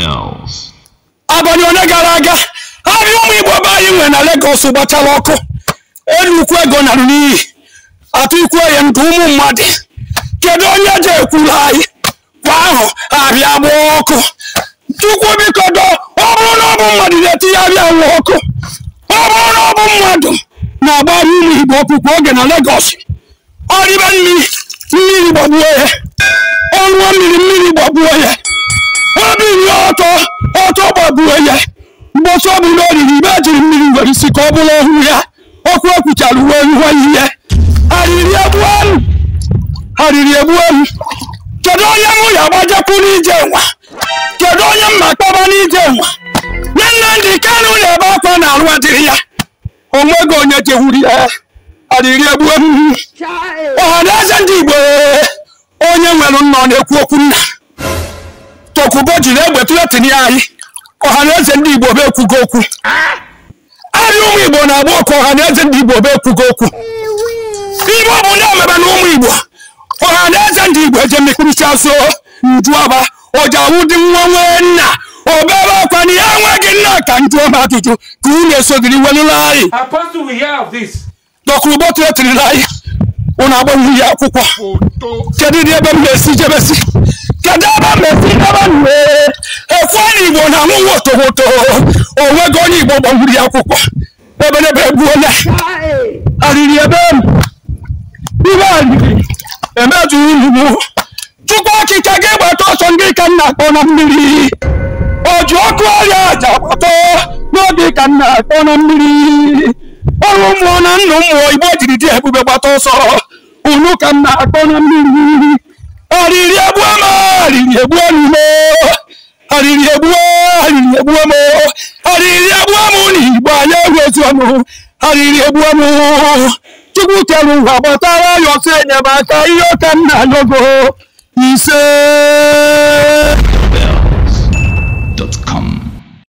bells. Abani onegaraga. Abi umu Igbo bayi nwe na Lagos gbachala ọkụ. Enukwu ego na n'iyi. Atụ ikwu ya ndụ ụmụ mmadụ. Kedu onye je ekwuru anyị? Kwa ahụ abịa gba ọkụ. Chukwu biko do, ọ bụrụ na ọ bụ mmadụ na-eti ya abịa gba ọkụ. Ọ bụrụ na ọ bụ mmadụ na-agbara ụmụ Igbo ọkpụkpụ oge na Lagos. Ọ ribe mmiri gbagbuo ya. Ọ ṅụọ mmiri gbagbuo ya. Obi nye ọtọ gbagbuo ya. Mgbochi ọ bụla oriri ibe jiri mmiri nwere isi ka ọ bụla ọhụrụ ya. Ọkụ ekwuchara uwe iwe ihe. Hariri egbuo. Kedu onye mụ ya gbajapụ n'ije nwa? Kedu onye mma kpọba n'ije nwa? Nnamdi Kanu na-ebe akwa na arụ adịrị ya. Onwego onye jehuri ya. Hariri egbuo. Ọhaneze ndị Igbo onye nwere nnọọ na-ekwu okwu nna. Tokubo jiri egbe tụletini anyị. Ọhaneze ndị Igbo bụ ekwugo okwu. Ari ụmụ Igbo na-agba ọkụ ọhaneze ndị Igbo bụ ekwugo okwu. Igbo bụ ndị omebe na ụmụ Igbo. Ọhaneze ndị Igbo eje mekpụrụcha so njuaba ọjawụ dị nwa nwee nna obere ọkwa na ya nweghị nna ka njụọ m ajụjụ ka unu esogiri welụla anyị. Apostle, we hear of this. Tokubo tụletirila anyị. Unu agbanwe ihe akwụkwọ. Kedu ebe m na-esi jebesi? Kedu ebe m na-esi ebe m wee? Ekwe Igbo na anwụ wotowoto. Onwego onye Igbo gbanwere ya akwụkwọ. Ebelebe egbuola. Arịrị ebe m. Ibe arịrị. Emeju unu. Chukwu okike gị gbata ọsọ ndị ka nna akpọ na mmiri. Oju ọkụ ọrịa aja gbata n'oge ka nna akpọ na mmiri. Ọrụ mmụọ na nnụ mmụọ Igbo jiri dị ebube gbata ọsọ. Unu ka nna akpọ na mmiri. Arịrị egbuo m, arịrị egbuo m. Arịrị egbuo m. Arịrị egbuo m n'Igbo anyị ewezu ọnụ. Arịrị egbuo m. Chukwu kere ụwa gbatara ya ọsọ enyemaka ihe ka nna logo ise.